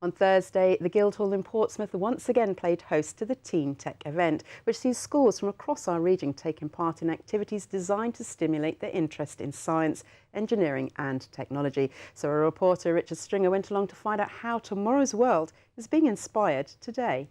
On Thursday, the Guildhall in Portsmouth once again played host to the Teen Tech event, which sees schools from across our region taking part in activities designed to stimulate their interest in science, engineering and technology. So our reporter Richard Stringer went along to find out how tomorrow's world is being inspired today.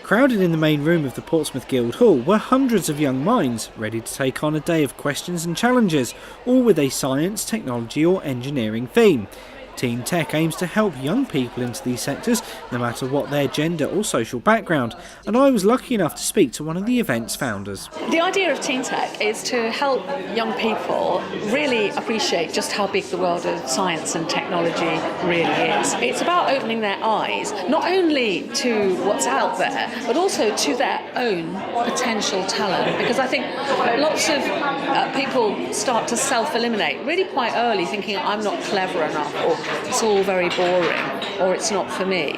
Crowded in the main room of the Portsmouth Guildhall were hundreds of young minds ready to take on a day of questions and challenges, all with a science, technology or engineering theme. Teen Tech aims to help young people into these sectors, no matter what their gender or social background, and I was lucky enough to speak to one of the event's founders. The idea of Teen Tech is to help young people really appreciate just how big the world of science and technology really is. It's about opening their eyes, not only to what's out there, but also to their own potential talent, because I think lots of people start to self-eliminate really quite early, thinking I'm not clever enough, or it's all very boring, or it's not for me.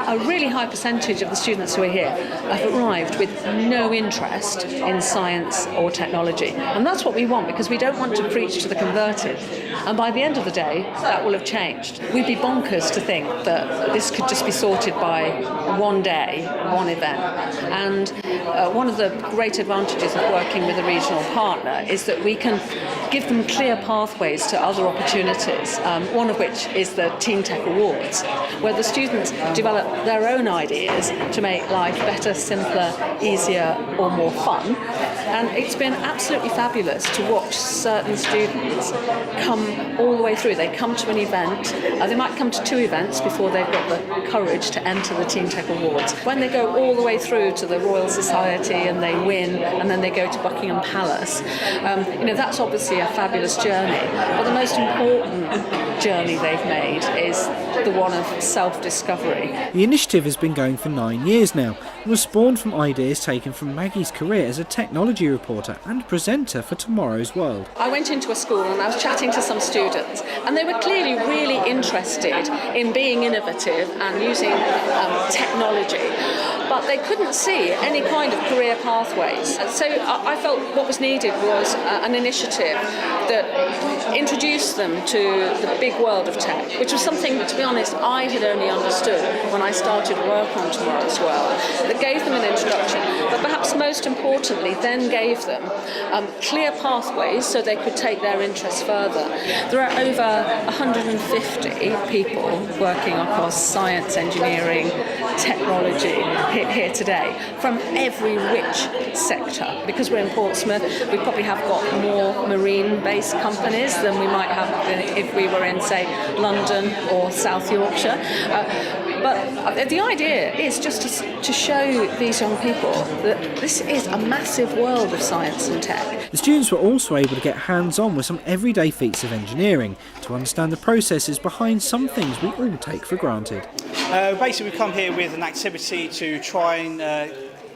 A really high percentage of the students who are here have arrived with no interest in science or technology. And that's what we want, because we don't want to preach to the converted. And by the end of the day, that will have changed. We'd be bonkers to think that this could just be sorted by one day, one event. And one of the great advantages of working with a regional partner is that we can give them clear pathways to other opportunities, one of which is the Teen Tech Awards, where the students develop their own ideas to make life better, simpler, easier or more fun. And it's been absolutely fabulous to watch certain students come all the way through. They come to an event, they might come to 2 events before they've got the courage to enter the Teen Tech Awards. When they go all the way through to the Royal Society and they win, and then they go to Buckingham Palace, that's obviously a fabulous journey. But the most important journey they've made is the one of self-discovery. The initiative has been going for 9 years now and was spawned from ideas taken from Maggie's career as a technology reporter and presenter for Tomorrow's World. I went into a school and I was chatting to some students, and they were clearly really interested in being innovative and using technology, but they couldn't see any kind of career pathways. So I felt what was needed was an initiative that introduced them to the big world of tech, which was something that, to be honest, I had only understood when I started work on Tomorrow's World, that gave them an introduction, but perhaps most importantly then gave them clear pathways so they could take their interests further. There are over 150 people working across science, engineering, technology here today, from every rich sector. Because we're in Portsmouth, we probably have got more marine-based companies than we might have if we were in, say, London or South Yorkshire. But the idea is just to show these young people that this is a massive world of science and tech. The students were also able to get hands-on with some everyday feats of engineering to understand the processes behind some things we all take for granted. Basically, we come here with an activity to try and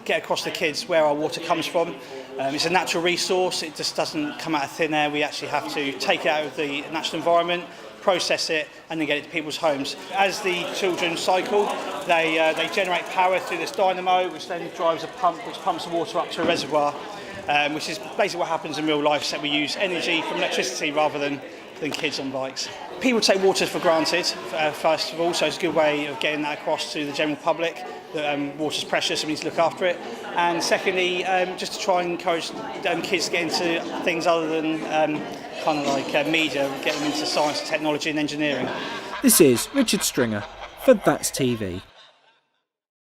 get across to the kids where our water comes from. It's a natural resource, it just doesn't come out of thin air. We actually have to take it out of the natural environment, process it and then get it to people's homes. As the children cycle, they generate power through this dynamo, which then drives a pump which pumps the water up to a reservoir, which is basically what happens in real life, so we use energy from electricity rather than kids on bikes. People take water for granted, first of all, so it's a good way of getting that across to the general public that water's precious and we need to look after it. And secondly, just to try and encourage kids to get into things other than kind of like media, get them into science, technology and engineering. This is Richard Stringer for That's TV.